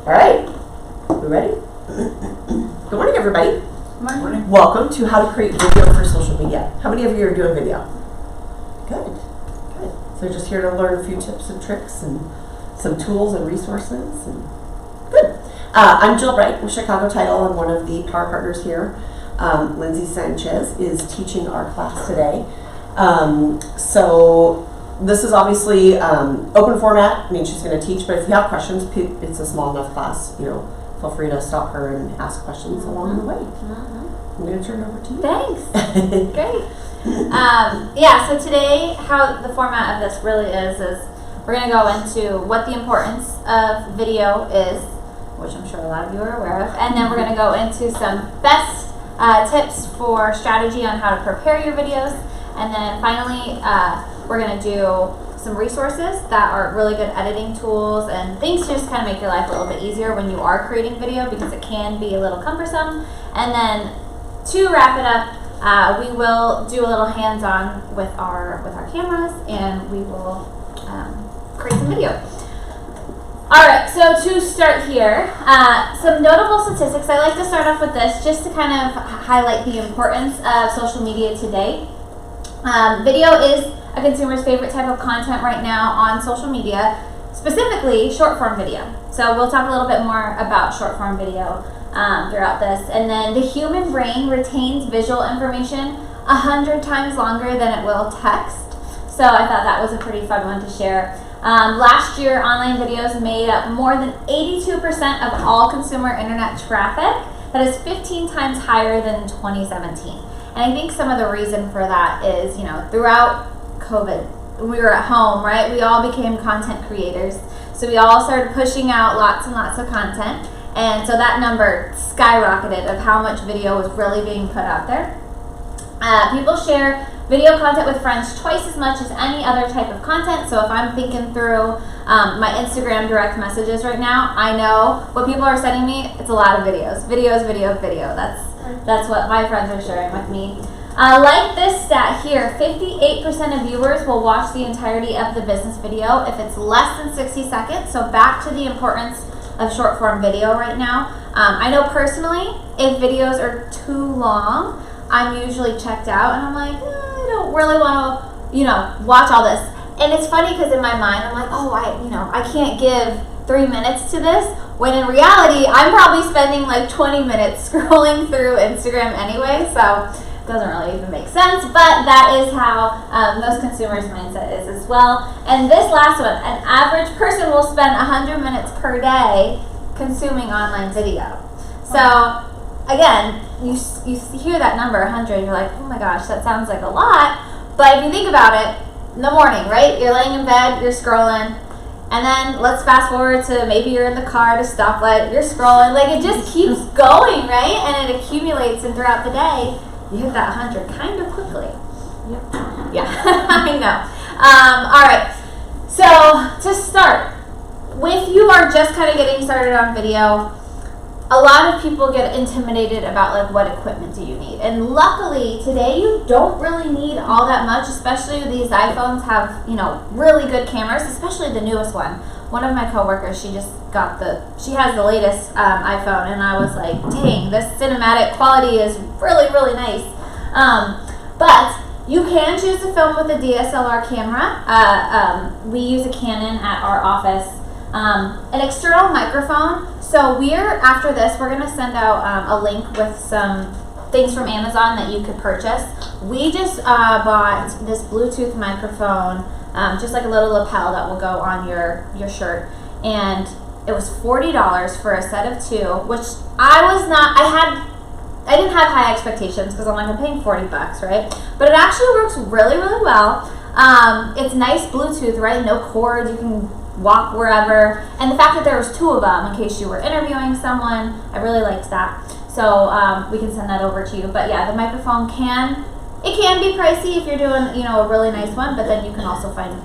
All right, we ready? Good morning, everybody. Morning. Welcome to How to Create Video for Social Media. How many of you are doing video? Good. So just here to learn a few tips and tricks and some tools and resources. Good. I'm Jill Bright with Chicago Title. I'm one of the power partners here. Lindsay Sanchez is teaching our class today. So this is obviously open format. I mean, she's going to teach, but if you have questions, it's a small enough class, feel free to stop her and ask questions along the way. I'm going to turn it over to you. Thanks. Great. So today, how the format of this really is we're going to go into what the importance of video is, which I'm sure a lot of you are aware of, and then we're going to go into some best tips for strategy on how to prepare your videos, and then finally we're going to do some resources that are really good editing tools and things to just kind of make your life a little bit easier when you are creating video, because it can be a little cumbersome. And then to wrap it up, we will do a little hands-on with our cameras, and we will create some video. Alright, so to start here, some notable statistics. I like to start off with this just to kind of highlight the importance of social media today. Video is a consumer's favorite type of content right now on social media, specifically short-form video. So we'll talk a little bit more about short-form video throughout this. And then the human brain retains visual information 100 times longer than it will text. So I thought that was a pretty fun one to share. Last year, online videos made up more than 82% of all consumer internet traffic. That is 15 times higher than 2017. And I think some of the reason for that is, throughout COVID, we were at home, right? We all became content creators. So we all started pushing out lots and lots of content. And so that number skyrocketed of how much video was really being put out there. People share video content with friends twice as much as any other type of content. So if I'm thinking through my Instagram direct messages right now, I know what people are sending me, it's a lot of videos. Video. That's what my friends are sharing with me. Like this stat here, 58% of viewers will watch the entirety of the business video if it's less than 60 seconds. So back to the importance of short form video right now. I know personally, if videos are too long, I'm usually checked out and I'm like, I don't really want to, watch all this. And it's funny because in my mind, I'm like, I can't give 3 minutes to this. When in reality, I'm probably spending like 20 minutes scrolling through Instagram anyway. So it doesn't really even make sense. But that is how most consumers' mindset is as well. And this last one, an average person will spend 100 minutes per day consuming online video. So again, you hear that number 100, you're like, oh my gosh, that sounds like a lot. But if you think about it, in the morning, right? You're laying in bed, you're scrolling, and then let's fast forward to maybe you're in the car at a stoplight, you're scrolling. Like, it just keeps going, right? And it accumulates, and throughout the day, you hit that 100 kind of quickly. Yep. Yeah, I know. All right, so to start, if you are just kind of getting started on video, a lot of people get intimidated about like what equipment do you need, and luckily today you don't really need all that much, especially these iPhones have really good cameras, especially the newest one. One of my coworkers, she has the latest iPhone, and I was like, dang, this cinematic quality is really, really nice. But you can choose to film with a DSLR camera. We use a Canon at our office. An external microphone. So after this, we're going to send out a link with some things from Amazon that you could purchase. We just bought this Bluetooth microphone, just like a little lapel that will go on your shirt. And it was $40 for a set of two, which I didn't have high expectations because I'm paying $40, right? But it actually works really, really well. It's nice Bluetooth, right? No cord, you can walk wherever, and the fact that there was two of them in case you were interviewing someone, I really liked that. So we can send that over to you. But yeah, the microphone can be pricey if you're doing a really nice one, but then you can also find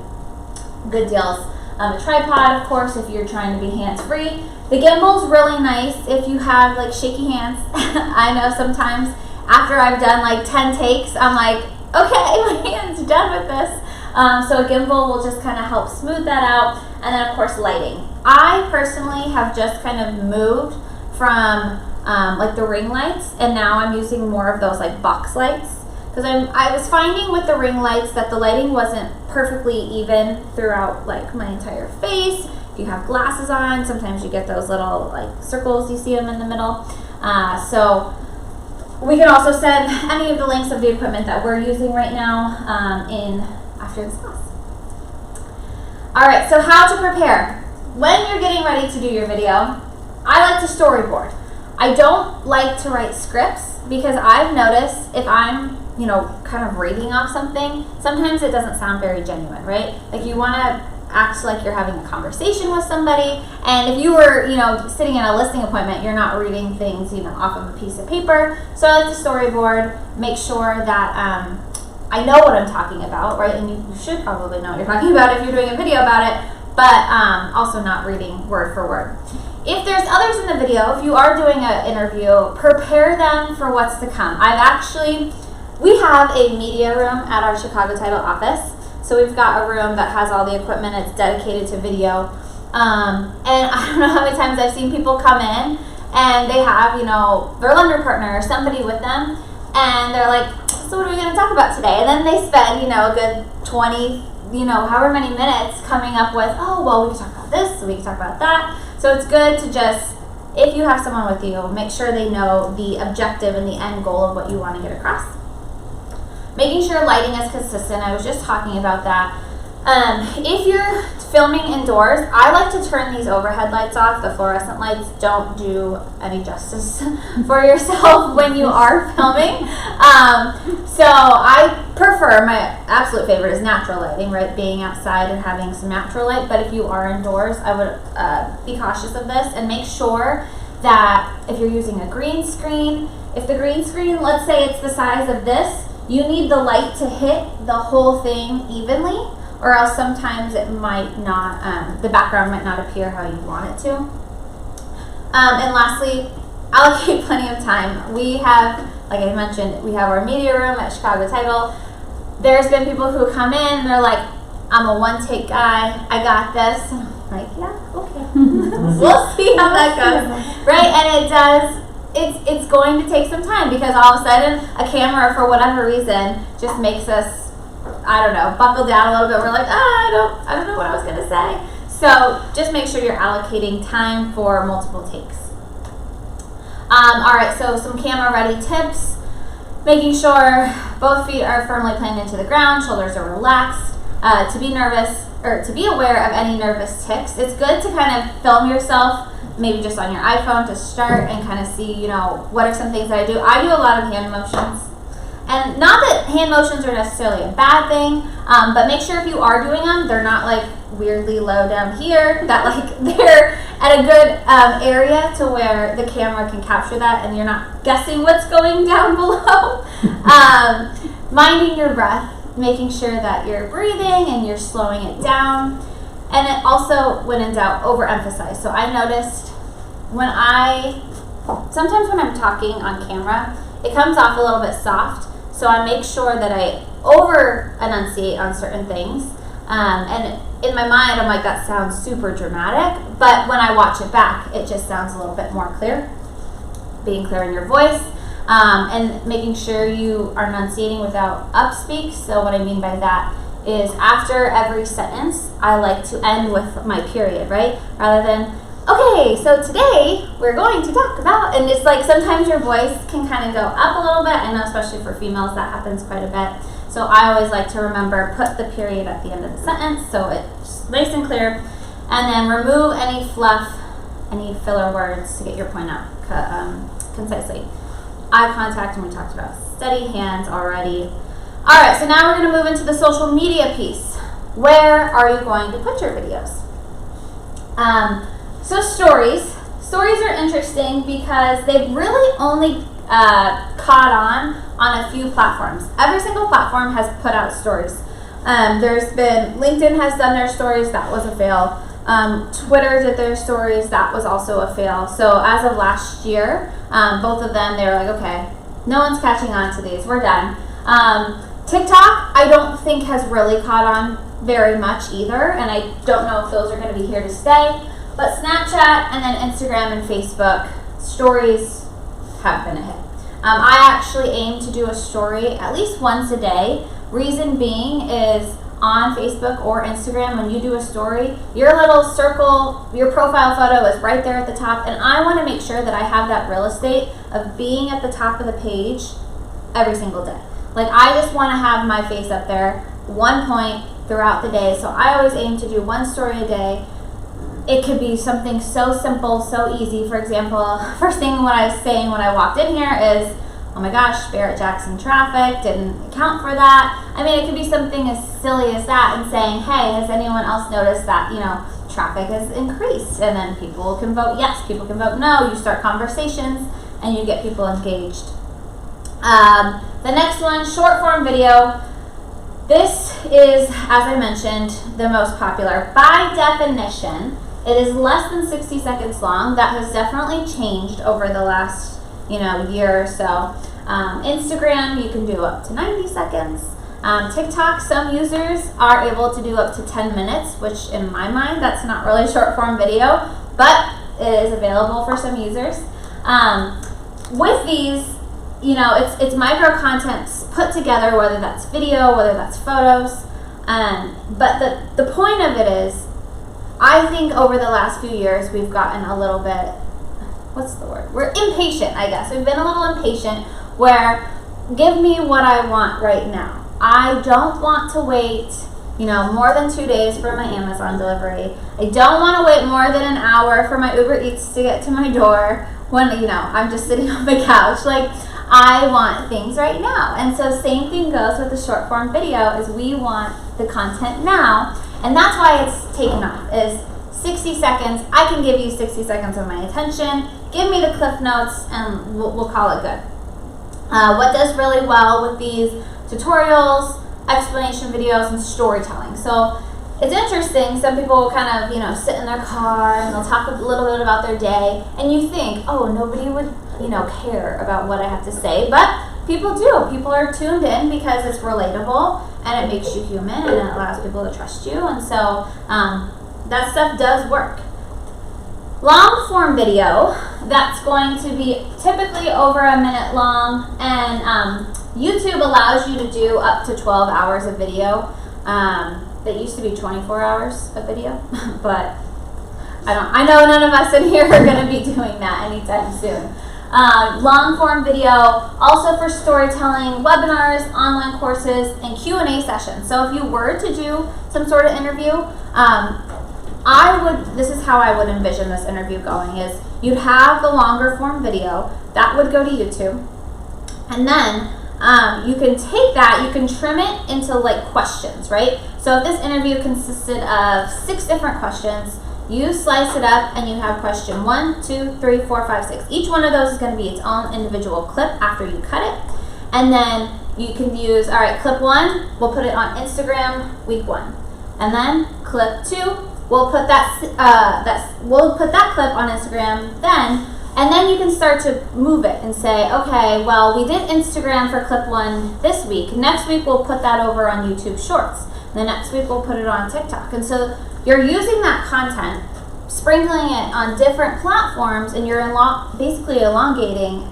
good deals. A tripod, of course, if you're trying to be hands-free. The gimbal's really nice if you have like shaky hands. I know sometimes after I've done like 10 takes, I'm like, okay, my hand's done with this. So a gimbal will just kind of help smooth that out. And then of course lighting. I personally have just kind of moved from like the ring lights, and now I'm using more of those like box lights, because I was finding with the ring lights that the lighting wasn't perfectly even throughout like my entire face. If you have glasses on, sometimes you get those little like circles, you see them in the middle. So we can also send any of the links of the equipment that we're using right now in after this class. All right, so how to prepare. When you're getting ready to do your video, I like to storyboard. I don't like to write scripts because I've noticed if I'm, you know, kind of reading off something, sometimes it doesn't sound very genuine, right? Like you want to act like you're having a conversation with somebody, and if you were, you know, sitting in a listing appointment, you're not reading things, you know, off of a piece of paper. So I like to storyboard, make sure that I know what I'm talking about, right? And you should probably know what you're talking about if you're doing a video about it, but also not reading word for word. If there's others in the video, if you are doing an interview, prepare them for what's to come. We have a media room at our Chicago Title office. So we've got a room that has all the equipment. It's dedicated to video. And I don't know how many times I've seen people come in and they have, you know, their lender partner or somebody with them, and they're like, so what are we going to talk about today? And then they spend, you know, a good 20, you know, however many minutes coming up with, oh, well, we can talk about this, we can talk about that. So it's good to just, if you have someone with you, make sure they know the objective and the end goal of what you want to get across. Making sure lighting is consistent. I was just talking about that. If you're filming indoors, I like to turn these overhead lights off. The fluorescent lights don't do any justice for yourself when you are filming. So I prefer, my absolute favorite is natural lighting, right? Being outside and having some natural light. But if you are indoors, I would be cautious of this and make sure that if you're using a green screen, if the green screen, let's say it's the size of this, you need the light to hit the whole thing evenly, or else sometimes it might not, the background might not appear how you want it to. And lastly, allocate plenty of time. We have, like I mentioned, we have our media room at Chicago Title. There's been people who come in and they're like, I'm a one-take guy, I got this. And I'm like, yeah, okay. We'll see how that goes, right? And it does. It's going to take some time because all of a sudden a camera, for whatever reason, just makes us, I don't know, buckle down a little bit. We're like, I don't know what I was going to say. So just make sure you're allocating time for multiple takes. All right, so some camera ready tips. Making sure both feet are firmly planted into the ground, shoulders are relaxed. To be nervous, or to be aware of any nervous tics, it's good to kind of film yourself, maybe just on your iPhone to start and kind of see, you know, what are some things that I do. I do a lot of hand motions. And not that hand motions are necessarily a bad thing, but make sure if you are doing them, they're not like weirdly low down here, that like they're at a good area to where the camera can capture that and you're not guessing what's going down below. Minding your breath, making sure that you're breathing and you're slowing it down. And it also, when in doubt, overemphasize. So I noticed sometimes when I'm talking on camera, it comes off a little bit soft. So I make sure that I over-enunciate on certain things. And in my mind, I'm like, that sounds super dramatic. But when I watch it back, it just sounds a little bit more clear. Being clear in your voice. And making sure you are enunciating without upspeak. So what I mean by that is after every sentence, I like to end with my period, right? Rather than, okay, so today we're going to talk about, and it's like sometimes your voice can kind of go up a little bit. I know especially for females that happens quite a bit. So I always like to remember, put the period at the end of the sentence so it's nice and clear. And then remove any fluff, any filler words to get your point out concisely. Eye contact, and we talked about steady hands already. All right, so now we're going to move into the social media piece. Where are you going to put your videos? So stories. Stories are interesting because they've really only caught on a few platforms. Every single platform has put out stories. There's been, LinkedIn has done their stories, that was a fail. Twitter did their stories, that was also a fail. So as of last year, both of them, they were like, okay, no one's catching on to these, we're done. TikTok, I don't think has really caught on very much either, and I don't know if those are going to be here to stay. But Snapchat and then Instagram and Facebook stories have been a hit. I actually aim to do a story at least once a day. Reason being is on Facebook or Instagram, when you do a story, your little circle, your profile photo is right there at the top, and I want to make sure that I have that real estate of being at the top of the page every single day. Like, I just want to have my face up there one point throughout the day, so I always aim to do one story a day. It could be something so simple, so easy. For example, first thing what I was saying when I walked in here is, oh my gosh, Barrett-Jackson traffic, didn't account for that. I mean, it could be something as silly as that, and saying, hey, has anyone else noticed that, traffic has increased? And then people can vote yes, people can vote no. You start conversations and you get people engaged. The next one, short form video. This is, as I mentioned, the most popular. By definition, it is less than 60 seconds long. That has definitely changed over the last year or so. Instagram, you can do up to 90 seconds. TikTok, some users are able to do up to 10 minutes, which in my mind, that's not really short form video, but it is available for some users. With these, it's micro content put together, whether that's video, whether that's photos. But the point of it is, I think over the last few years, we've gotten a little bit, what's the word? We're impatient, I guess. We've been a little impatient where, give me what I want right now. I don't want to wait, more than 2 days for my Amazon delivery. I don't want to wait more than an hour for my Uber Eats to get to my door when, I'm just sitting on the couch. Like, I want things right now. And so same thing goes with the short form video, is we want the content now. And that's why it's taken off, is 60 seconds. I can give you 60 seconds of my attention. Give me the cliff notes and we'll call it good. What does really well with these tutorials, explanation videos, and storytelling. So it's interesting. Some people will kind of, sit in their car and they'll talk a little bit about their day, and you think, oh, nobody would, care about what I have to say, but people do. People are tuned in because it's relatable and it makes you human and it allows people to trust you, and so that stuff does work. Long form video, that's going to be typically over a minute long, and YouTube allows you to do up to 12 hours of video. That used to be 24 hours of video, but I know none of us in here are going to be doing that anytime soon. Long form video, also for storytelling, webinars, online courses, and Q&A sessions. So if you were to do some sort of interview, this is how I would envision this interview going, is you'd have the longer form video, that would go to YouTube, and then you can take that, you can trim it into like questions, right? So if this interview consisted of 6 different questions, you slice it up and you have question 1, 2, 3, 4, 5, 6. Each one of those is going to be its own individual clip after you cut it. And then you can use, all right, clip 1, we'll put it on Instagram week 1. And then clip 2, we'll put that clip on Instagram then. And then you can start to move it and say, okay, well, we did Instagram for clip 1 this week. Next week, we'll put that over on YouTube Shorts. The next week, we'll put it on TikTok. And so you're using that content, sprinkling it on different platforms, and you're basically elongating,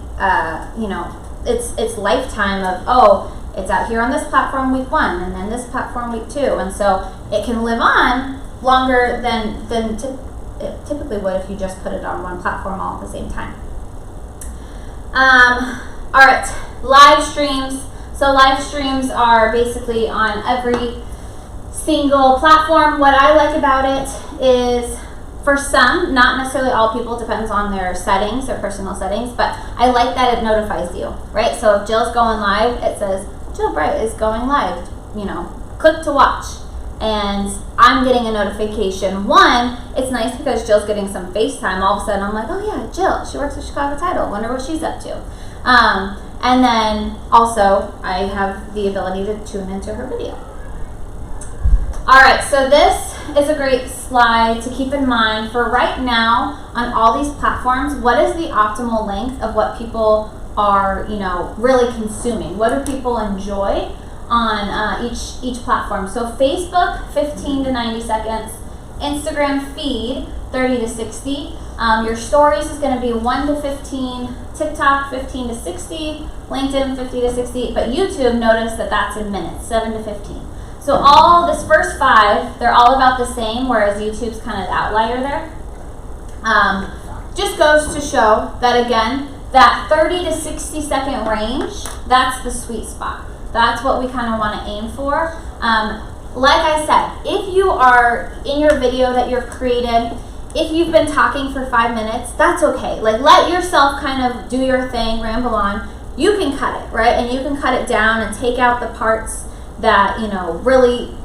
its lifetime of, oh, it's out here on this platform week 1, and then this platform week 2. And so it can live on longer than it typically would if you just put it on one platform all at the same time. All right, live streams. So live streams are basically on every single platform. What I like about it is, for some, not necessarily all people, depends on their settings, their personal settings, but I like that it notifies you, right? So if Jill's going live, it says, Jill Bright is going live, click to watch. And I'm getting a notification. One, it's nice because Jill's getting some FaceTime. All of a sudden, I'm like, oh yeah, Jill, she works at Chicago Title. Wonder what she's up to. And then also, I have the ability to tune into her video. All right, so this is a great slide to keep in mind for right now on all these platforms. What is the optimal length of what people are, really consuming? What do people enjoy on each platform? So Facebook, 15 to 90 seconds. Instagram feed, 30 to 60. Your stories is going to be 1 to 15, TikTok 15 to 60, LinkedIn 50 to 60, but YouTube, notice that that's in minutes, 7 to 15. So all this first 5, they're all about the same, whereas YouTube's kind of the outlier there. Just goes to show that, again, that 30 to 60 second range, that's the sweet spot. That's what we kind of want to aim for. Like I said, if you are in your video that you've created, if you've been talking for 5 minutes, that's okay. Like, let yourself kind of do your thing, ramble on. You can cut it, right? And you can cut it down and take out the parts that, you know, really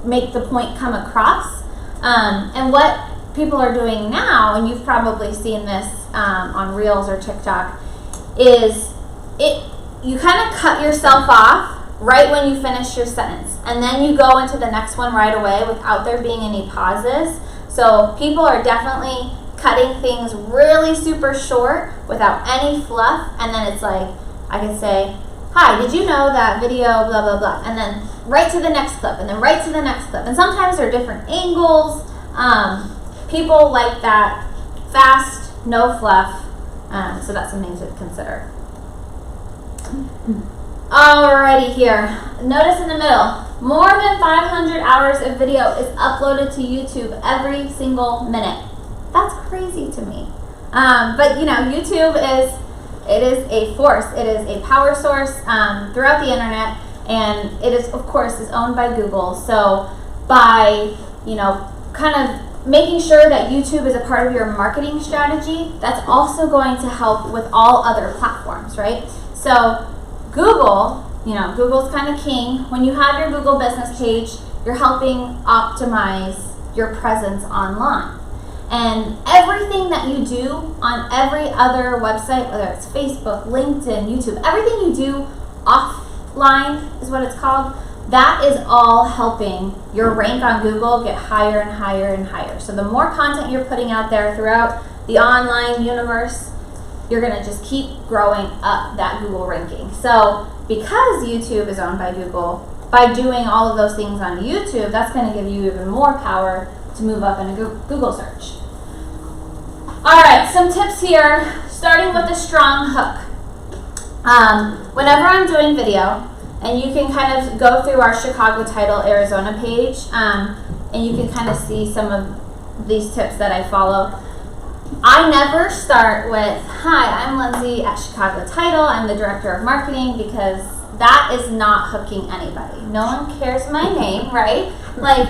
make the point come across. And what people are doing now, and you've probably seen this on Reels or TikTok, is you kind of cut yourself off right when you finish your sentence, and then you go into the next one right away without there being any pauses. So people are definitely cutting things really super short without any fluff, and then it's like, I can say, hi, did you know that video, blah, blah, blah, and then right to the next clip, and then right to the next clip. And sometimes there are different angles. People like that fast, no fluff, so that's something to consider. Alrighty here, notice in the middle, more than 500 hours of video is uploaded to YouTube every single minute. That's crazy to me. But you know, YouTube is a force. It is a power source throughout the internet, and it is, of course, is owned by Google. So by, you know, kind of making sure that YouTube is a part of your marketing strategy, that's also going to help with all other platforms, right? So Google, you know, Google's kind of king. When you have your Google business page, you're helping optimize your presence online. And everything that you do on every other website, whether it's Facebook, LinkedIn, YouTube, everything you do offline is what it's called, that is all helping your rank on Google get higher and higher and higher. So the more content you're putting out there throughout the online universe, you're going to just keep growing up that Google ranking. So because YouTube is owned by Google, by doing all of those things on YouTube, that's going to give you even more power to move up in a Google search. All right, some tips here, starting with a strong hook. Whenever I'm doing video, and you can kind of go through our Chicago Title Arizona page, and you can kind of see some of these tips that I follow. I never start with, hi, I'm Lindsay at Chicago Title, I'm the Director of Marketing, because that is not hooking anybody. No one cares my name, right? Like,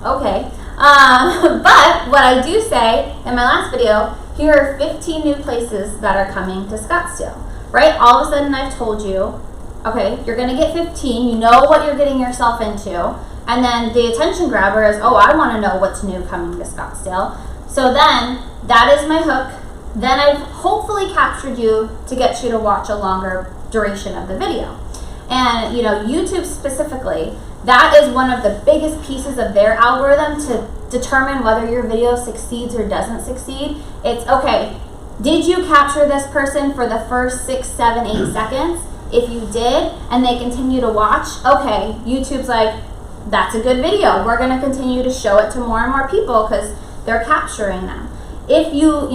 okay. But what I do say in my last video, here are 15 new places that are coming to Scottsdale, right? All of a sudden I've told you, okay, you're going to get 15, you know what you're getting yourself into, and then the attention grabber is, oh, I want to know what's new coming to Scottsdale. So then, that is my hook. Then I've hopefully captured you to get you to watch a longer duration of the video. And, you know, YouTube specifically, that is one of the biggest pieces of their algorithm to determine whether your video succeeds or doesn't succeed. It's, okay, did you capture this person for the first 6, 7, 8 seconds? If you did, and they continue to watch, okay, YouTube's like, that's a good video. We're going to continue to show it to more and more people because they're capturing them. If you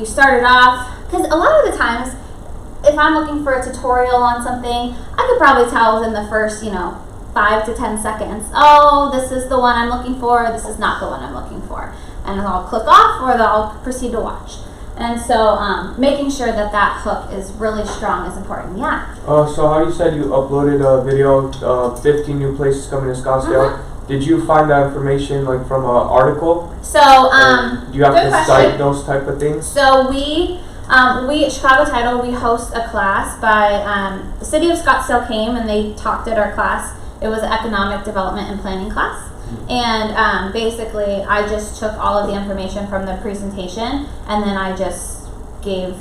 started off, because a lot of the times, if I'm looking for a tutorial on something, I could probably tell within the first, 5 to 10 seconds, oh, this is the one I'm looking for, this is not the one I'm looking for. And I'll click off or I'll proceed to watch. And so making sure that that hook is really strong is important, yeah. So how you said you uploaded a video, 15 new places coming to Scottsdale. Did you find that information like from an article? So, do you have to cite those type of things? So we at Chicago Title, we host a class by, the city of Scottsdale came and they talked at our class. It was an economic development and planning class. And basically I just took all of the information from the presentation and then I just gave,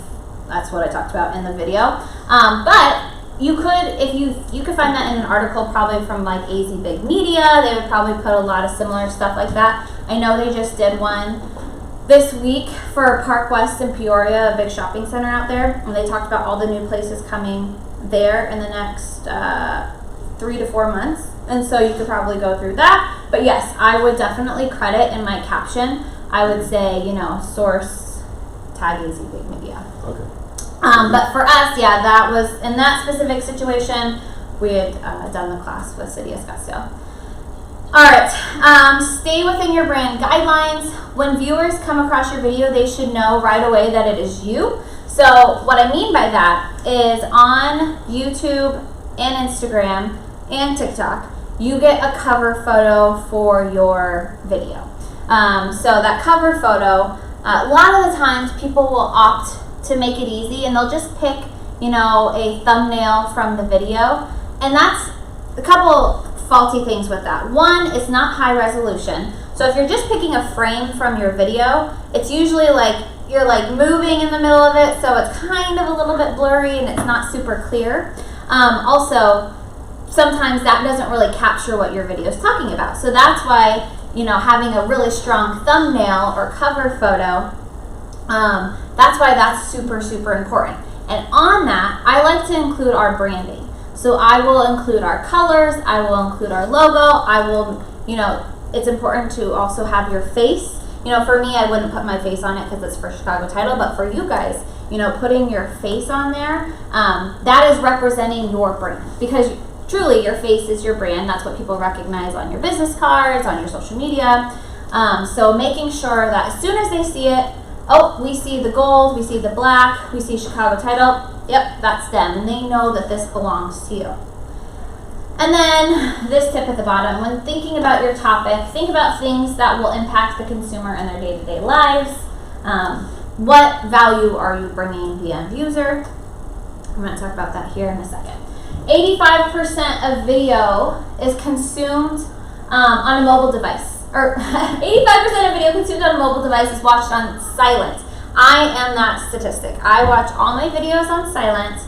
that's what I talked about in the video. But you could, if you could find that in an article probably from like AZ Big Media. They would probably put a lot of similar stuff like that. I know they just did one this week for Park West in Peoria, a big shopping center out there. And they talked about all the new places coming there in the next 3 to 4 months. And so you could probably go through that. But yes, I would definitely credit in my caption I would say, source, tag Easy Big Media. Okay. But for us, yeah, that was, in that specific situation, we had done the class with City of Scottsdale. Alright, stay within your brand guidelines. When viewers come across your video, they should know right away that it is you. So what I mean by that is on YouTube and Instagram and TikTok, you get a cover photo for your video. So that cover photo, a lot of the times people will opt to make it easy and they'll just pick, a thumbnail from the video. And that's a couple faulty things with that. One, it's not high resolution. So if you're just picking a frame from your video, it's usually like you're like moving in the middle of it, so it's kind of a little bit blurry and it's not super clear. Also, sometimes that doesn't really capture what your video is talking about. So that's why, having a really strong thumbnail or cover photo, that's why that's super, super important. And on that, I like to include our branding. So I will include our colors, I will include our logo, I will, it's important to also have your face. For me, I wouldn't put my face on it because it's for Chicago Title, but for you guys, putting your face on there, that is representing your brand, because truly your face is your brand. That's what people recognize on your business cards, on your social media. So making sure that as soon as they see it, oh, we see the gold, we see the black, we see Chicago Title, yep, that's them, and they know that this belongs to you. And then this tip at the bottom, when thinking about your topic, think about things that will impact the consumer in their day-to-day lives. What value are you bringing the end user? I'm going to talk about that here in a second. 85% of video is consumed on a mobile device. Or 85% of video consumed on a mobile device is watched on silent. I am that statistic. I watch all my videos on silent.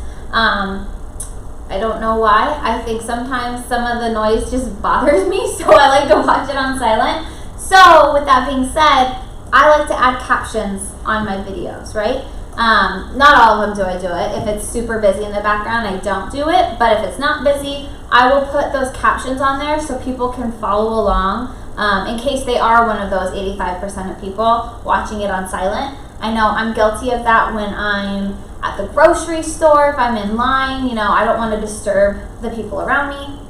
I don't know why. I think sometimes some of the noise just bothers me, so I like to watch it on silent. So with that being said, I like to add captions on my videos, right? Not all of them do I do it. If it's super busy in the background, I don't do it. But if it's not busy, I will put those captions on there so people can follow along in case they are one of those 85% of people watching it on silent. I know I'm guilty of that when I'm at the grocery store, if I'm in line, I don't want to disturb the people around me.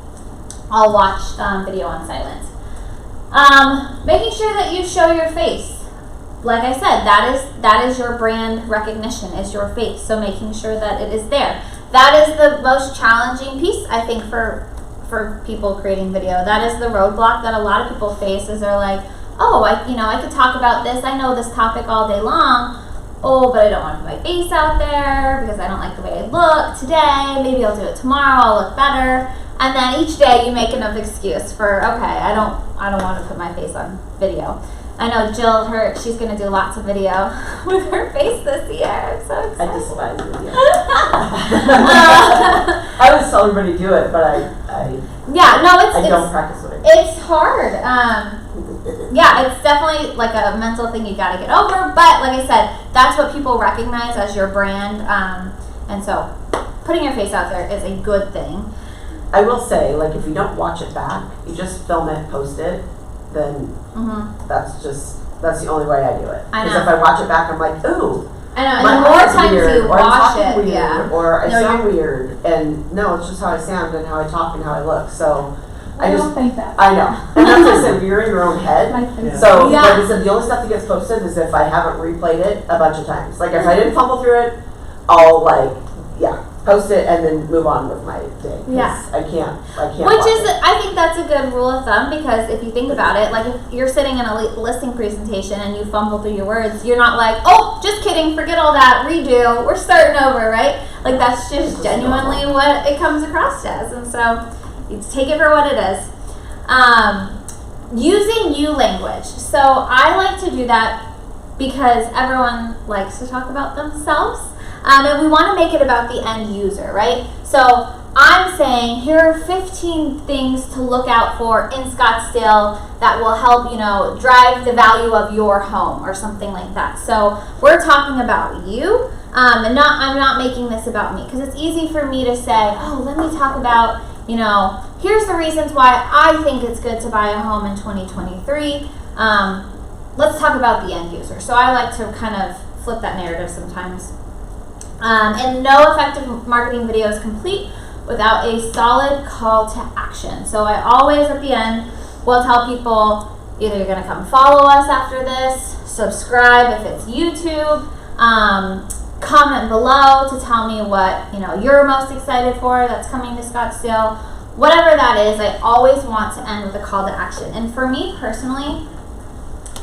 I'll watch video on silent. Making sure that you show your face. Like I said, that is your brand recognition, is your face. So making sure that it is there. That is the most challenging piece, I think, for people creating video. That is the roadblock that a lot of people face, is they're like, oh, I could talk about this. I know this topic all day long. Oh, but I don't want to put my face out there because I don't like the way I look today. Maybe I'll do it tomorrow. I'll look better. And then each day you make enough excuse for, okay, I don't want to put my face on video. I know Jill, she's going to do lots of video with her face this year. I'm so excited. I despise video. I would tell everybody to do it, but I don't practice it. It's hard. Yeah, it's definitely like a mental thing you got to get over. But like I said, that's what people recognize as your brand. And so putting your face out there is a good thing. I will say, like, if you don't watch it back, you just film it, post it, then that's the only way I do it. Because if I watch it back, I'm like, ooh. I know, and the more times you watch it, weird, yeah. Or I sound weird. And no, it's just how I sound and how I talk and how I look. So I don't think that. I know. And that's what I said, you're in your own head. So like I said, the only stuff that gets posted is if I haven't replayed it a bunch of times. Like if I didn't fumble through it, I'll post it and then move on with my day. Yeah. I can't. Which is, I think that's a good rule of thumb, because if you think about it, like if you're sitting in a listing presentation and you fumble through your words, you're not like, oh, just kidding, forget all that, redo, we're starting over, right? Like that's just genuinely what it comes across as. And so you take it for what it is. Using you language. So I like to do that because everyone likes to talk about themselves. And we want to make it about the end user, right? So I'm saying here are 15 things to look out for in Scottsdale that will help, drive the value of your home or something like that. So we're talking about you, and I'm not making this about me, because it's easy for me to say, oh, let me talk about, here's the reasons why I think it's good to buy a home in 2023. let's talk about the end user. So I like to kind of flip that narrative sometimes. And no effective marketing video is complete without a solid call to action. So I always at the end will tell people either you're going to come follow us after this, subscribe if it's YouTube, comment below to tell me what you're most excited for that's coming to Scottsdale. Whatever that is, I always want to end with a call to action. And for me personally,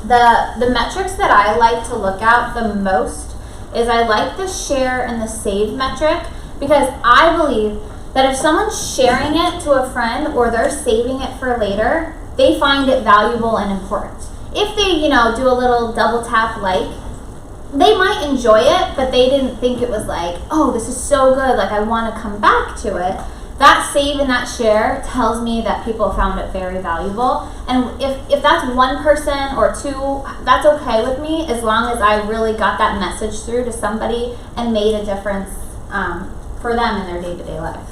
the metrics that I like to look at the most is I like the share and the save metric, because I believe that if someone's sharing it to a friend or they're saving it for later, they find it valuable and important. If they, do a little double tap like, they might enjoy it, but they didn't think it was like, oh, this is so good, like I want to come back to it. That save and that share tells me that people found it very valuable. And if that's one person or two, that's okay with me, as long as I really got that message through to somebody and made a difference for them in their day-to-day life.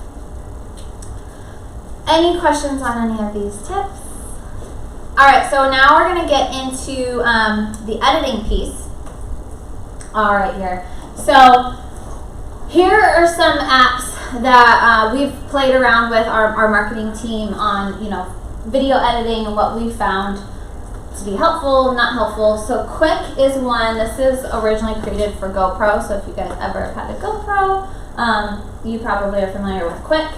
Any questions on any of these tips? All right, so now we're going to get into the editing piece. All right, here. So here are some apps that we've played around with our marketing team on, video editing and what we found to be helpful, not helpful. So Quik is one. This is originally created for GoPro. So if you guys ever have had a GoPro, you probably are familiar with Quik.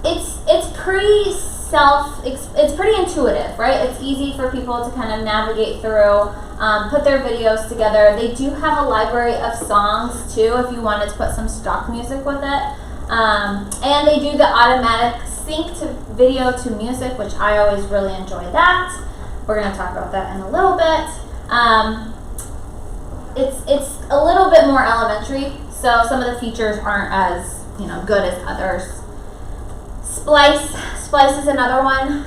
It's pretty it's pretty intuitive, right? It's easy for people to kind of navigate through, put their videos together. They do have a library of songs too, if you wanted to put some stock music with it. And they do the automatic sync to video to music, which I always really enjoy that. We're going to talk about that in a little bit. It's a little bit more elementary, so some of the features aren't as good as others. Splice is another one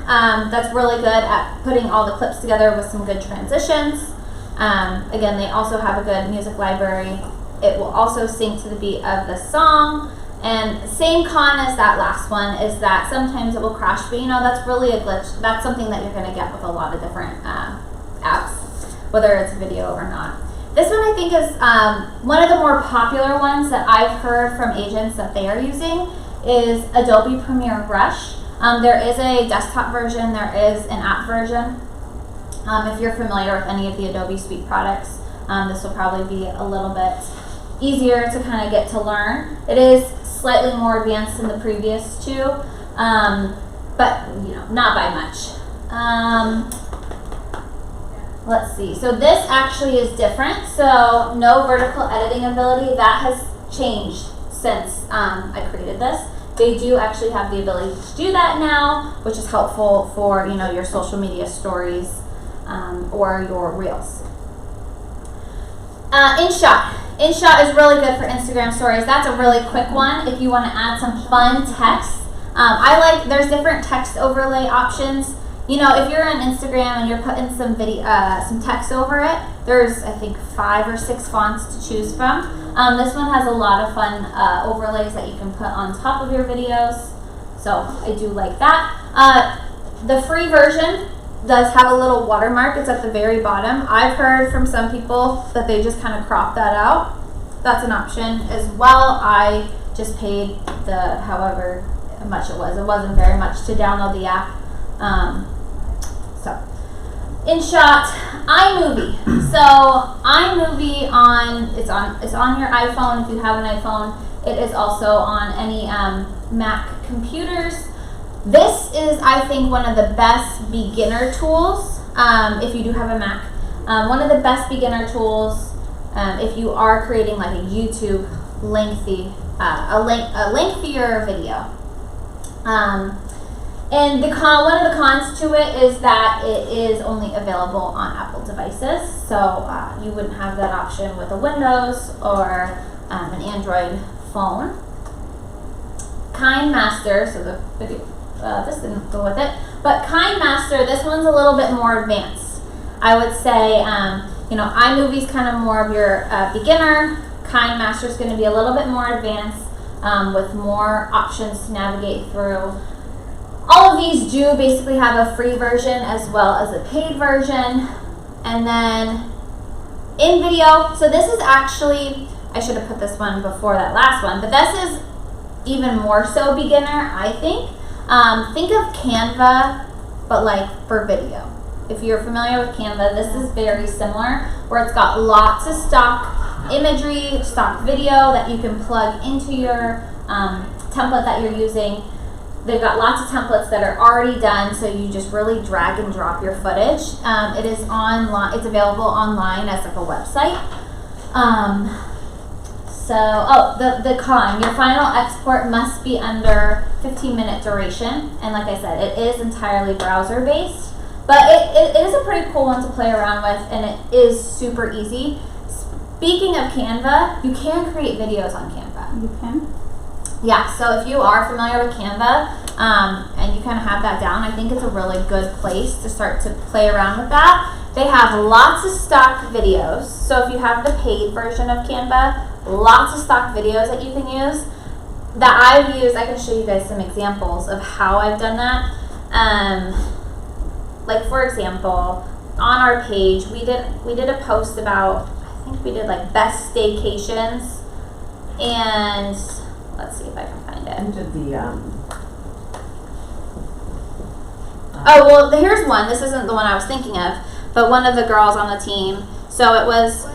that's really good at putting all the clips together with some good transitions. Again, they also have a good music library. It will also sync to the beat of the song. And same con as that last one is that sometimes it will crash, but that's really a glitch. That's something that you're going to get with a lot of different apps, whether it's video or not. This one I think is one of the more popular ones that I've heard from agents that they are using is Adobe Premiere Rush. There is a desktop version, there is an app version. If you're familiar with any of the Adobe Suite products, this will probably be a little bit easier to kind of get to learn. It is slightly more advanced than the previous two, but not by much. Let's see, so this actually is different. So no vertical editing ability, that has changed since I created this. They do actually have the ability to do that now, which is helpful for your social media stories or your reels. InShot is really good for Instagram stories. That's a really quick one if you want to add some fun text. There's different text overlay options. If you're on Instagram and you're putting some text over it, there's I think 5 or 6 fonts to choose from. This one has a lot of fun overlays that you can put on top of your videos, so I do like that. The free version does have a little watermark. It's at the very bottom. I've heard from some people that they just kind of crop that out. That's an option as well. I just paid however much it was. It wasn't very much to download the app. InShot, iMovie. So iMovie it's on your iPhone if you have an iPhone. It is also on any Mac computers. This is, I think, one of the best beginner tools if you do have a Mac. One of the best beginner tools if you are creating like a YouTube lengthier video. And one of the cons to it is that it is only available on Apple devices, so you wouldn't have that option with a Windows or an Android phone. KineMaster, so the video, this didn't go with it, but KineMaster, this one's a little bit more advanced. I would say, iMovie's kind of more of your beginner. KineMaster's going to be a little bit more advanced with more options to navigate through. all of these do basically have a free version as well as a paid version. And then in video, so this is actually, I should have put this one before that last one, but this is even more so beginner, I think. Think of Canva, but like for video. If you're familiar with Canva, this is very similar, where it's got lots of stock imagery, stock video that you can plug into your template that you're using. They've got lots of templates that are already done, so you just really drag and drop your footage. It is online. It's available online as like a website. The con, your final export must be under 15-minute duration, and like I said, it is entirely browser based, but it is a pretty cool one to play around with, and it is super easy. Speaking of Canva, you can create videos on Canva. You can? Yeah, so if you are familiar with Canva, and you kind of have that down, I think it's a really good place to start to play around with that. They have lots of stock videos, so if you have the paid version of Canva, lots of stock videos that you can use that I've used. I can show you guys some examples of how I've done that. Like for example, on our page, we did a post about, I think we did like best staycations, and let's see if I can find it. And did the Oh, well, here's one. This isn't the one I was thinking of, but one of the girls on the team. So it was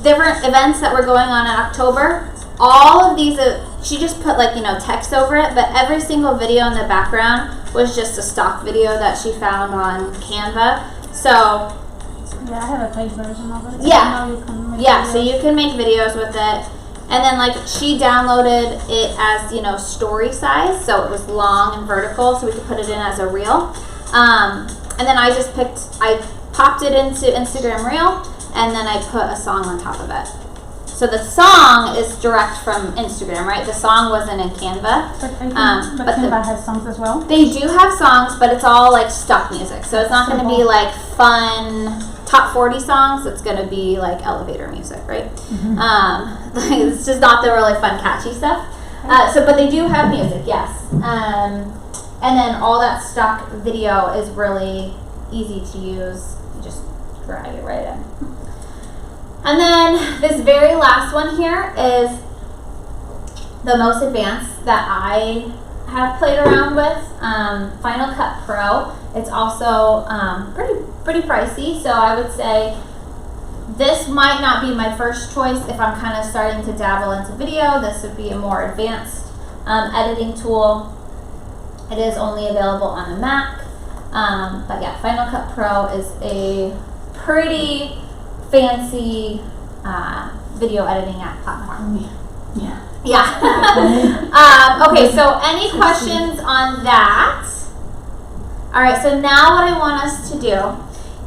different events that were going on in October. All of these, she just put like, text over it, but every single video in the background was just a stock video that she found on Canva. So Yeah, I have a paid version of it. Yeah. You can make yeah, so videos. you can make videos with it. And then like she downloaded it as, story size, so it was long and vertical, so we could put it in as a reel. And then I popped it into Instagram Reel, and then I put a song on top of it. So the song is direct from Instagram, right? The song wasn't in Canva. But Canva has songs as well. They do have songs, but it's all like stock music. So it's not going to be like fun top 40 songs. It's going to be like elevator music, right? It's just not the really fun, catchy stuff. But they do have music, yes. And then all that stock video is really easy to use. You just drag it right in. And then this very last one here is the most advanced that I have played around with, Final Cut Pro. It's also pretty pricey, so I would say this might not be my first choice if I'm kind of starting to dabble into video. This would be a more advanced editing tool. It is only available on the Mac, but yeah, Final Cut Pro is a pretty fancy video editing app platform. Yeah. Okay, so any questions on that? All right, so now what I want us to do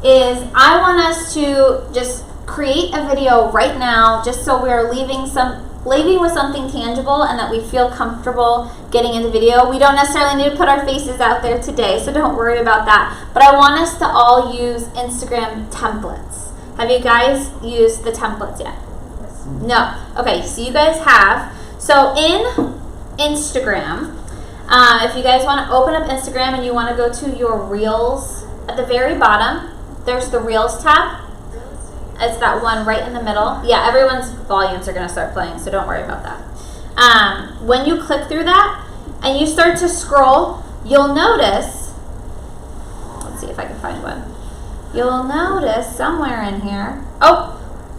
is I want us to just create a video right now, just so we're leaving with something tangible and that we feel comfortable getting into video. We don't necessarily need to put our faces out there today, so don't worry about that. But I want us to all use Instagram templates. Have you guys used the templates yet? Yes. No. Okay, so you guys have. So in Instagram, if you guys want to open up Instagram and you want to go to your Reels, at the very bottom, there's the Reels tab. It's that one right in the middle. Yeah, everyone's volumes are going to start playing, so don't worry about that. When you click through that and you start to scroll, you'll notice, let's see if I can find one. You'll notice somewhere in here,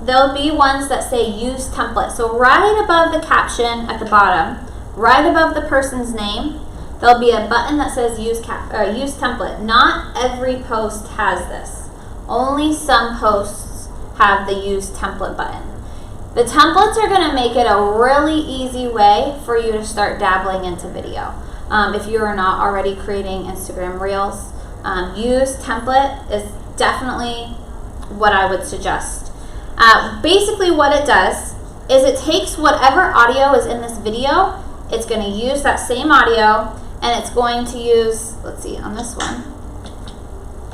there'll be ones that say use template. So right above the caption at the bottom, right above the person's name, there'll be a button that says use template. Not every post has this. Only some posts have the use template button. The templates are going to make it a really easy way for you to start dabbling into video. If you are not already creating Instagram Reels, use template is definitely what I would suggest. Basically what it does is it takes whatever audio is in this video, it's going to use that same audio, and it's going to use, let's see, on this one.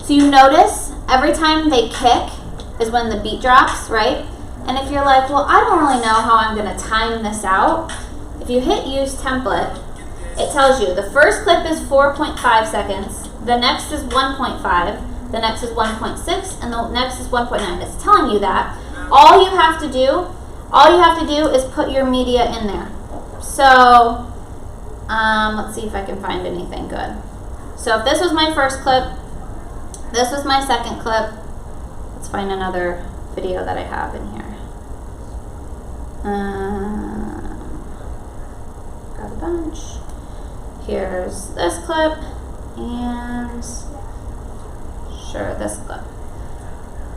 So you notice every time they kick is when the beat drops, right? And if you're like, well, I don't really know how I'm going to time this out, if you hit use template, it tells you the first clip is 4.5 seconds, the next is 1.5, the next is 1.6, and the next is 1.9. It's telling you that. All you have to do is put your media in there. So, let's see if I can find anything good. So if this was my first clip, this was my second clip. Let's find another video that I have in here. Got a bunch. Here's this clip, and sure, this clip.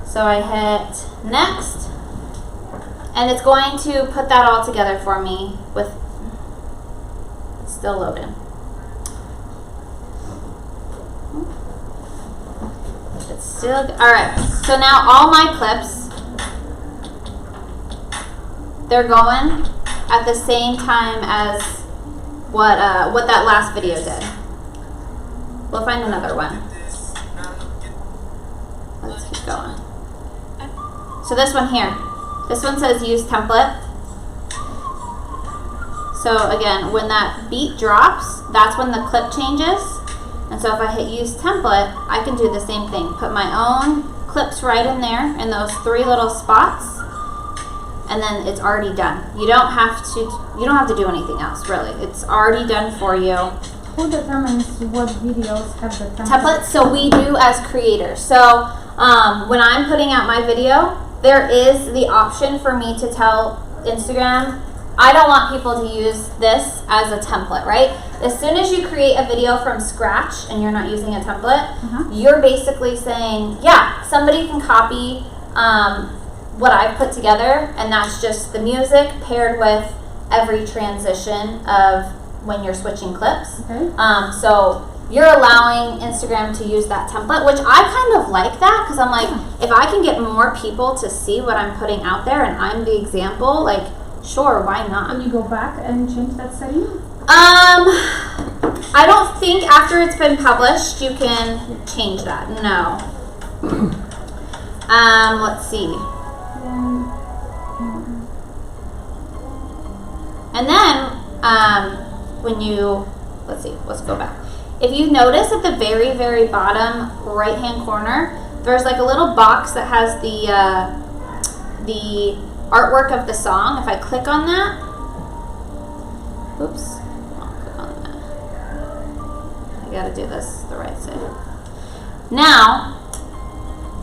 So I hit next, and it's going to put that all together for me with, it's still loading. It's still, all right, so now all my clips, they're going at the same time as what that last video did. We'll find another one. Let's keep going. So this one here, this one says use template. So again, when that beat drops, that's when the clip changes. And so if I hit use template, I can do the same thing. Put my own clips right in there in those 3 little spots, and then it's already done. You don't have to do anything else, really. It's already done for you. Who determines what videos have the Templates, so we do as creators. So when I'm putting out my video, there is the option for me to tell Instagram, I don't want people to use this as a template, right? As soon as you create a video from scratch and you're not using a template, you're basically saying, yeah, somebody can copy what I've put together, and that's just the music paired with every transition of when you're switching clips. Okay. So you're allowing Instagram to use that template, which I kind of like that, because I'm like, if I can get more people to see what I'm putting out there and I'm the example, like, sure, why not? Can you go back and change that setting? I don't think after it's been published you can change that. No. Let's see. And then when you, let's see, let's go back. If you notice at the very, very bottom right hand corner, there's like a little box that has the artwork of the song. If I click on that, oops, I'll click on that. I gotta do this the right side. Now,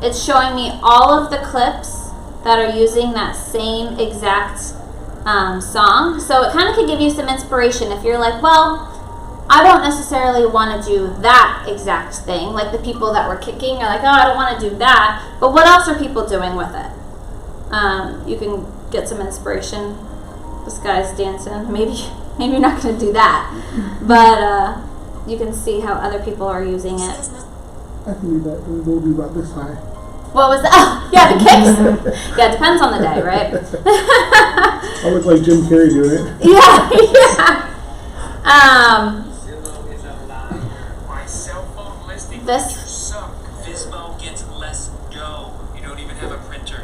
it's showing me all of the clips that are using that same exact song. So it kind of could give you some inspiration if you're like, well, I don't necessarily want to do that exact thing. Like the people that were kicking are like, oh, I don't want to do that. But what else are people doing with it? You can get some inspiration. This guy's dancing. Maybe you're not going to do that. But you can see how other people are using it. I think that will be about this high. What was that? Oh, yeah, the kicks. Yeah, it depends on the day, right? I look like Jim Carrey doing it. Yeah. This. Vismo gets less dough. You don't even have a printer.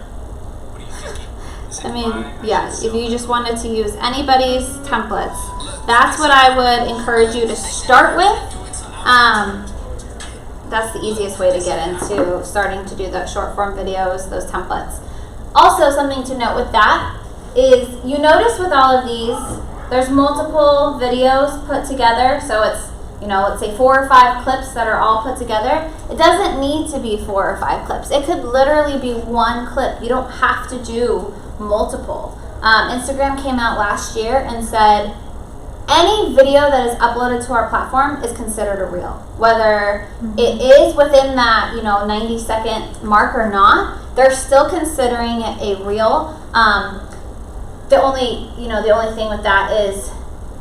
What are you thinking? I mean, yeah, if you just wanted to use anybody's templates, that's what I would encourage you to start with. That's the easiest way to get into starting to do the short form videos, those templates. Also, something to note with that is you notice with all of these, there's multiple videos put together. So it's, let's say 4 or 5 clips that are all put together. It doesn't need to be 4 or 5 clips. It could literally be 1 clip. You don't have to do multiple. Instagram came out last year and said, any video that is uploaded to our platform is considered a reel. Whether it is within that 90-second mark or not, they're still considering it a reel. The only thing with that is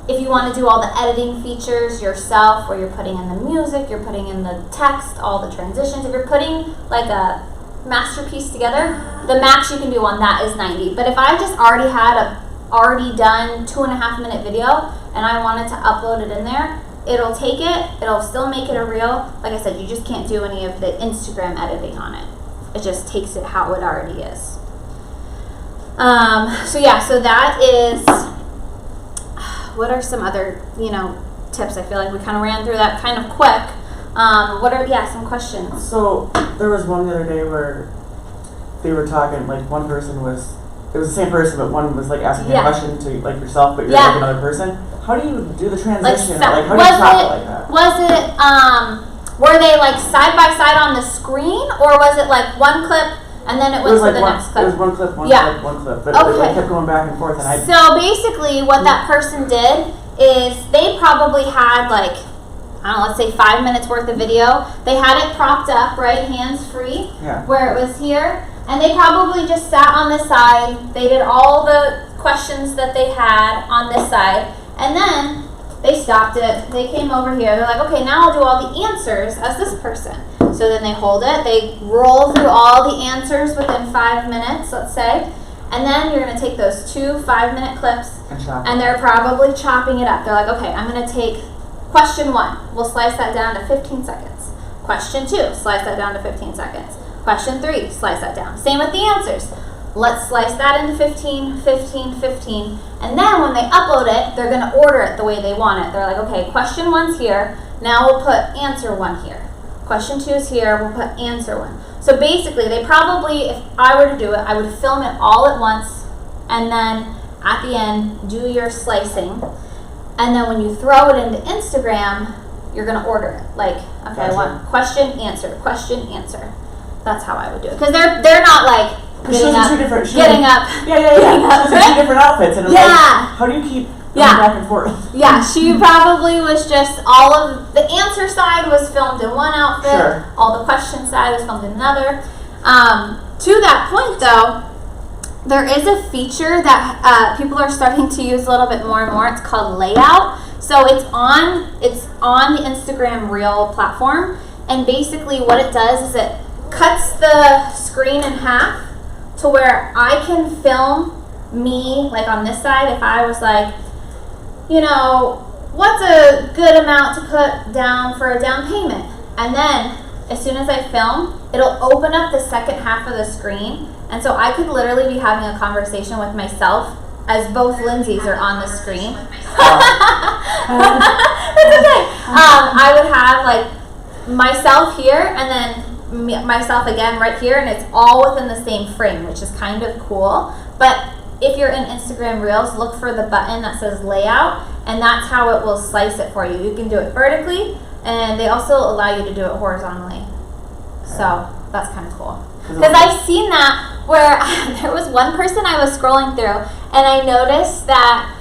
if you want to do all the editing features yourself, where you're putting in the music, you're putting in the text, all the transitions, if you're putting like a masterpiece together, the max you can do on that is 90. But if I just already had a done 2.5-minute video and I wanted to upload it in there, it'll take it, it'll still make it a reel. Like I said, you just can't do any of the Instagram editing on it. It just takes it how it already is. So that is, what are some other, tips. I feel like we kind of ran through that kind of quick. What are some questions? So there was one the other day where they were talking, like one person was, it was the same person, but one was like asking Yeah. a question to like yourself, but you're Yeah. like another person. How do you do the transition? Like, Like, how do you was stop it- it like that? Was it were they like side by side on the screen, or was it like one clip and then it went was to like the one, next it clip? was one clip, one Yeah. clip, one clip, but it Okay. like kept going back and forth, and I So basically, what that person did is they probably had like, I don't know, let's say 5 minutes worth of video. They had it propped up, right, hands free, yeah. where it was here, and they probably just sat on the side. They did all the questions that they had on this side, and then they stopped it. They came over here. They're like, okay, now I'll do all the answers as this person. So then they hold it. They roll through all the answers within 5 minutes, let's say, and then you're going to take those 2 5-minute clips, And chop. and they're probably chopping it up. They're like, okay, I'm going to take question 1. We'll slice that down to 15 seconds. Question 2, slice that down to 15 seconds. Question 3, slice that down. Same with the answers. Let's slice that into 15, 15, 15. And then when they upload it, they're going to order it the way they want it. They're like, okay, question 1's here. Now we'll put answer 1 here. Question 2 is here. We'll put answer 1. So basically, they probably, if I were to do it, I would film it all at once. And then at the end, do your slicing. And then when you throw it into Instagram, you're going to order it. Like, okay, I want question, answer, question, answer. That's how I would do it. Because they're not like She was getting in up, two different. She getting was, up. Yeah. She was in 2 different outfits, and it was Yeah. like, how do you keep going Yeah. back and forth? Yeah, she probably was just all of the answer side was filmed in one outfit. Sure. All the question side was filmed in another. To that point, though, there is a feature that people are starting to use a little bit more and more. It's called Layout. So it's on the Instagram Reel platform, and basically what it does is it cuts the screen in half to where I can film me, like on this side, if I was like, you know, what's a good amount to put down for a down payment? And then as soon as I film, it'll open up the second half of the screen. And so I could literally be having a conversation with myself as both Lindsays are on the screen. It's okay. I would have like myself here and then myself again right here, and it's all within the same frame, which is kind of cool. But if you're in Instagram Reels, look for the button that says Layout, and that's how it will slice it for you. You can do it vertically, and they also allow you to do it horizontally. So that's kind of cool. Because I've seen that where there was one person I was scrolling through, and I noticed that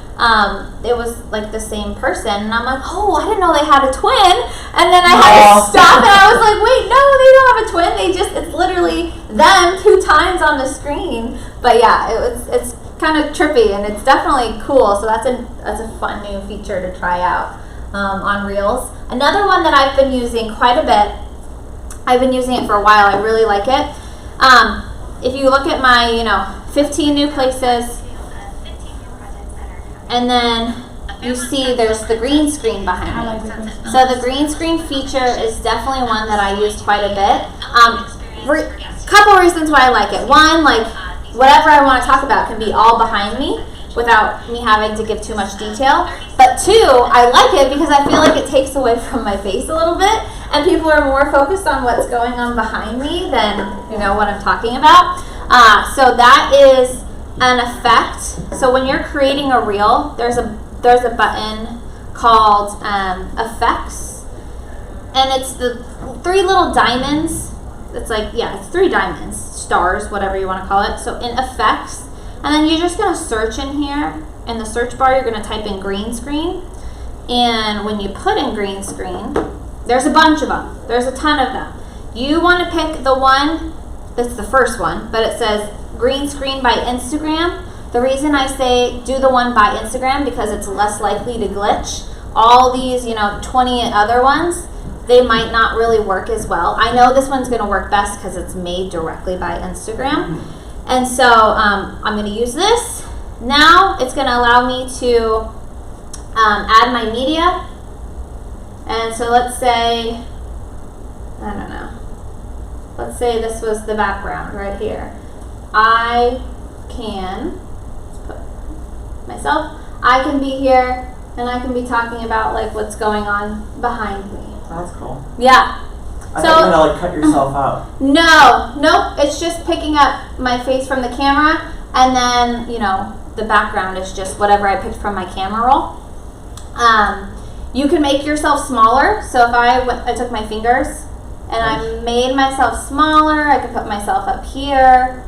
it was like the same person, and I'm like, oh, I didn't know they had a twin. And then I had to stop, and I was like, wait, no, they don't have a twin. It's literally them 2 times on the screen. But yeah, it's kind of trippy, and it's definitely cool. So that's a fun new feature to try out on Reels. Another one that I've been using quite a bit. I've been using it for a while. I really like it. If you look at my, 15 new places, and then you see there's the green screen behind I me. like the green screen. So the green screen feature is definitely one that I use quite a bit. Couple reasons why I like it. One, like whatever I want to talk about can be all behind me without me having to give too much detail. But 2, I like it because I feel like it takes away from my face a little bit, and people are more focused on what's going on behind me than what I'm talking about. So that is an effect. So when you're creating a reel, there's a button called effects, and it's the 3 little diamonds. It's like, it's 3 diamonds, stars, whatever you want to call it. So in effects, and then you're just going to search in here. In the search bar, you're going to type in green screen, and when you put in green screen, there's a bunch of them. There's a ton of them. You want to pick the one that's the first one, but it says green screen by Instagram. The reason I say do the one by Instagram because it's less likely to glitch. All these, 20 other ones, they might not really work as well. I know this one's going to work best because it's made directly by Instagram. And so I'm going to use this. Now it's going to allow me to add my media. And so let's say, I don't know, let's say this was the background right here. I can, let's put myself, I can be here, and I can be talking about like what's going on behind me. That's cool. Yeah. I So- thought you were gonna like cut yourself out. Nope. It's just picking up my face from the camera, and then the background is just whatever I picked from my camera roll. You can make yourself smaller. So if I took my fingers and I made myself smaller, I could put myself up here.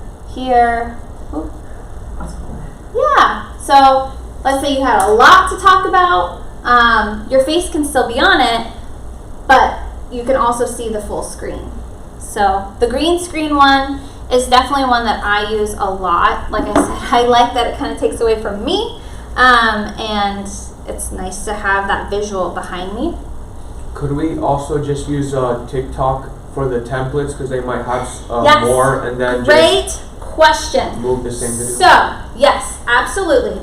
Oop. That's cool. Yeah. So let's say you had a lot to talk about. Your face can still be on it, but you can also see the full screen. So the green screen one is definitely one that I use a lot. Like I said, I like that it kind of takes away from me, and it's nice to have that visual behind me. Could we also just use TikTok for the templates because they might have Yes. more, and then Great just question. move the same video? So, yes, absolutely.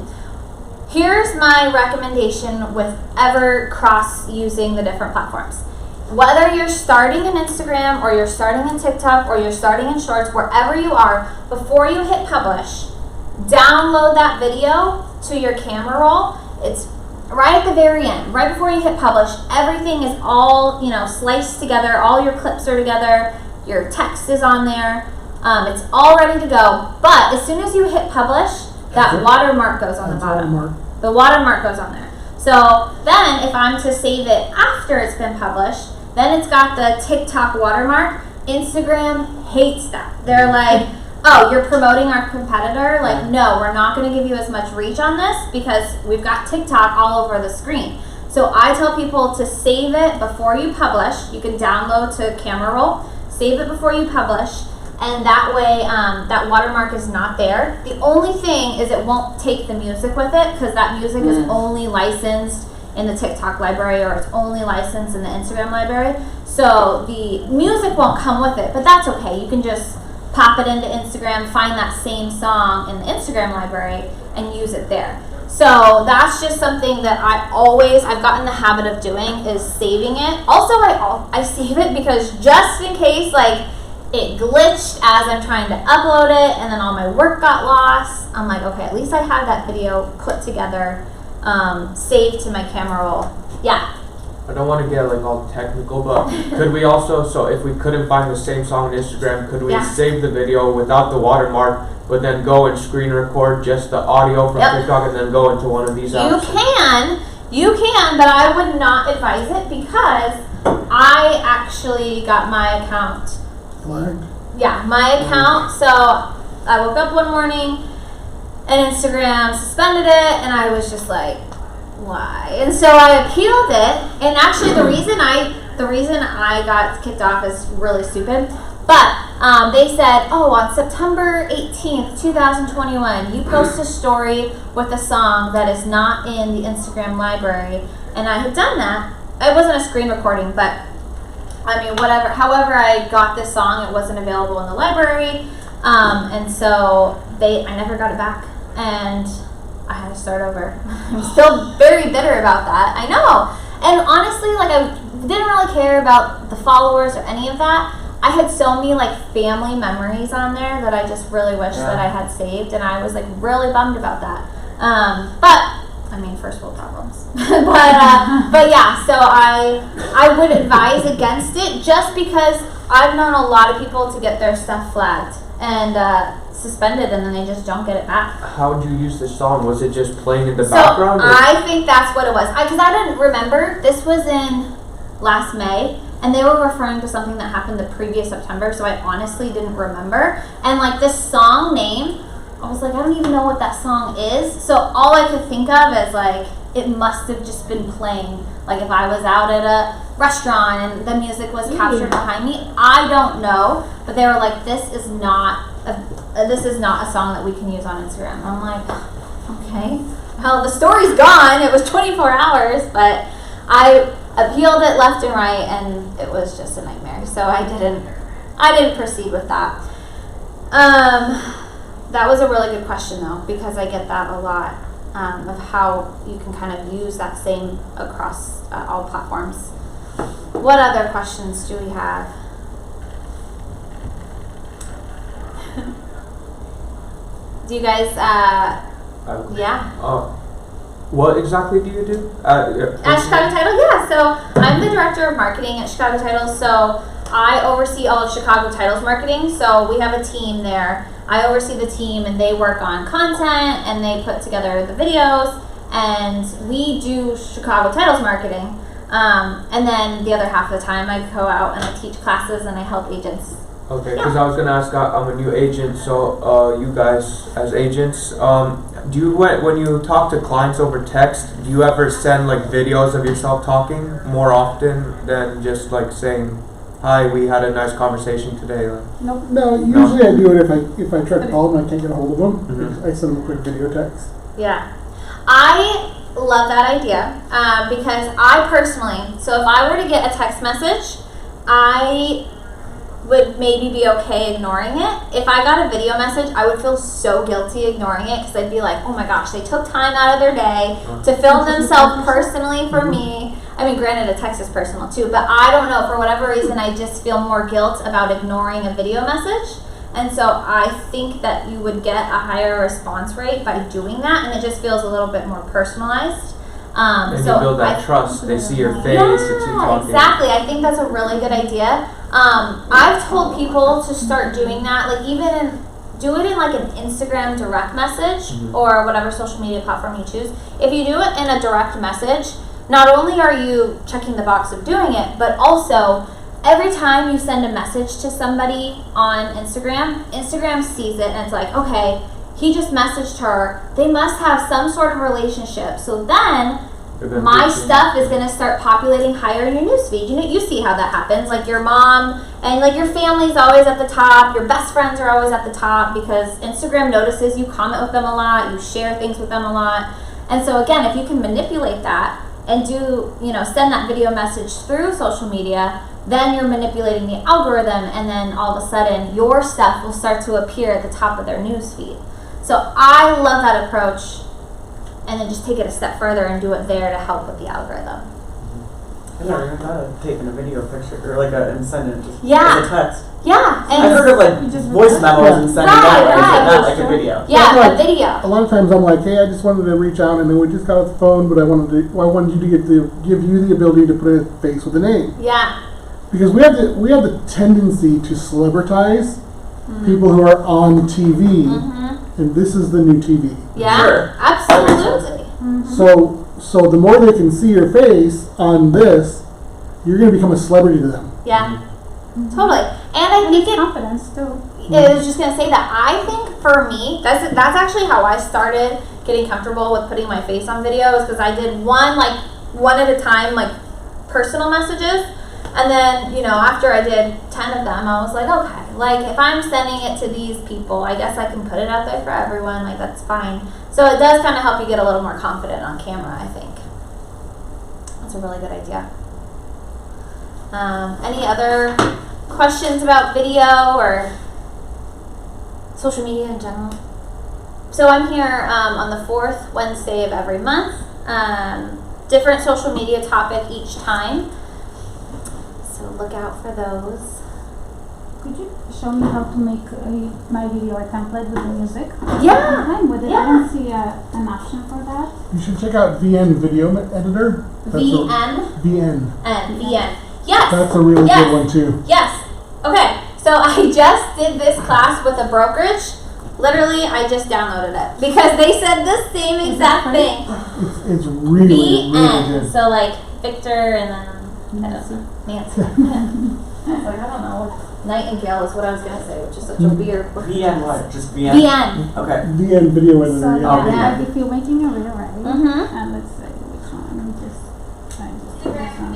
Here's my recommendation with ever cross using the different platforms. Whether you're starting in Instagram or you're starting in TikTok or you're starting in Shorts, wherever you are, before you hit publish, download that video to your camera roll. It's right at the very end, right before you hit publish. Everything is all, sliced together. All your clips are together. Your text is on there. It's all ready to go. But as soon as you hit publish, that watermark goes on the bottom. The watermark goes on there. So then if I'm to save it after it's been published, then it's got the TikTok watermark. Instagram hates that. They're like, oh, you're promoting our competitor? Like, no, we're not going to give you as much reach on this because we've got TikTok all over the screen. So I tell people to save it before you publish. You can download to Camera Roll, save it before you publish, and that way that watermark is not there. The only thing is it won't take the music with it because that music is only licensed in the TikTok library or it's only licensed in the Instagram library. So the music won't come with it, but that's okay. You can just pop it into Instagram, find that same song in the Instagram library and use it there. So that's just something that I've gotten the habit of doing is saving it. Also, I save it because just in case it glitched as I'm trying to upload it and then all my work got lost, I'm like, okay, at least I have that video put together, saved to my camera roll. Yeah. I don't want to get all technical, but could we also, so if we couldn't find the same song on Instagram, could we save the video without the watermark, but then go and screen record just the audio from TikTok and then go into one of these apps? You can, but I would not advise it because I actually got my account Flagged. Yeah, my account. So I woke up one morning and Instagram suspended it, and I was just like, why? And so I appealed it, and actually the reason I got kicked off is really stupid. But they said, oh, on September 18th, 2021, you post a story with a song that is not in the Instagram library, and I had done that. It wasn't a screen recording, but whatever. However, I got this song. It wasn't available in the library, and so I never got it back, and I had to start over. I'm still very bitter about that. I know, and honestly, I didn't really care about the followers or any of that. I had so many family memories on there that I just really wish that I had saved, and I was really bummed about that. But first world problems. but yeah, so I would advise against it just because I've known a lot of people to get their stuff flagged and suspended, and then they just don't get it back. How would you use this song? Was it just playing in the background? I think that's what it was. Because I didn't remember. This was in last May, and they were referring to something that happened the previous September, so I honestly didn't remember. And this song name, I was like, I don't even know what that song is. So all I could think of is it must have just been playing. If I was out at a restaurant and the music was captured behind me, I don't know. But they were like, this is not a song that we can use on Instagram. I'm like, okay. Well, the story's gone. It was 24 hours, but I appealed it left and right, and it was just a nightmare. So I didn't proceed with that. That was a really good question, though, because I get that a lot, of how you can kind of use that same across all platforms. What other questions do we have? Do you guys, yeah? What exactly do you do? At Chicago Title, yeah. So I'm the director of marketing at Chicago Title. So I oversee all of Chicago Title's marketing. So we have a team there. I oversee the team, and they work on content, and they put together the videos, and we do Chicago Title's marketing. And then the other half of the time, I go out and I teach classes and I help agents. Okay, because I was gonna ask. I'm a new agent, so you guys as agents, do you when you talk to clients over text, do you ever send like videos of yourself talking more often than just like saying, "Hi, we had a nice conversation today"? Like, No, usually I do it if I try to call them and I can't get a hold of them. Mhm. I send them a quick video text. Yeah. I love that idea because I personally, so if I were to get a text message, I would maybe be okay ignoring it. If I got a video message, I would feel so guilty ignoring it because I'd be like, oh my gosh, they took time out of their day to film themselves personally for me. I mean, granted, a text is personal too, but I don't know, for whatever reason, I just feel more guilt about ignoring a video message. And so I think that you would get a higher response rate by doing that, and it just feels a little bit more personalized. and So you build that I- trust. They see your face. It's you yeah, talking. exactly. I think that's a really good idea. I've told people to start doing that, like do it in like an Instagram direct message or whatever social media platform you choose. If you do it in a direct message, not only are you checking the box of doing it, but also every time you send a message to somebody on Instagram, Instagram sees it and it's like, okay, he just messaged her. They must have some sort of relationship. So then my stuff is going to start populating higher in your newsfeed. You know, you see how that happens. Like your mom and like your family's always at the top. Your best friends are always at the top because Instagram notices you comment with them a lot. You share things with them a lot. And so again, if you can manipulate that and send that video message through social media, then you're manipulating the algorithm, and then all of a sudden your stuff will start to appear at the top of their newsfeed. So I love that approach. And then just take it a step further and do it there to help with the algorithm. I never even thought of taking a video picture or and sending it just Yeah. as a text. Yeah, and I've heard of like just voice record memos it. and sending Right, that way, right. but not like a video. yeah, That's a right. video. A lot of times I'm like, hey, I just wanted to reach out and then we just got off the phone, but I wanted you to give you the ability to put a face with a name. Yeah, Because we have the tendency to celebritize people who are on TV, and this is the new TV. yeah, Sure. absolutely. So the more they can see your face on this, you're going to become a celebrity to them. Yeah, totally. And I think Confidence too. I was just gonna say that I think for me, that's actually how I started getting comfortable with putting my face on videos, because I did one at a time, like personal messages, and then after I did 10 of them, I was like, okay, like if I'm sending it to these people, I guess I can put it out there for everyone. Like that's fine. So it does kind of help you get a little more confident on camera. I think that's a really good idea. Any other questions about video or social media in general? So I'm here on the 4th Wednesday of every month. Different social media topic each time. So look out for those. Could you show me how to make my video a template with the music? Yeah. I'm with it. Yeah. I don't see an option for that. You should check out VN Video Editor. VN VN. and VN. Yes. That's a really Yes. good one too. Yes. Okay. So I just did this class with a brokerage. Literally, I just downloaded it because they said the same exact thing. It's really, really VN. good. So like Victor and then Nancy. Nancy. I was like, I don't know. Nightingale is what I was gonna say, which is such a weird word. VN what? Just VN? VN. Okay. VN Video Editor. So yeah. yeah, if you're making a reel, right? Mhm. And let's say which one. Just do this one.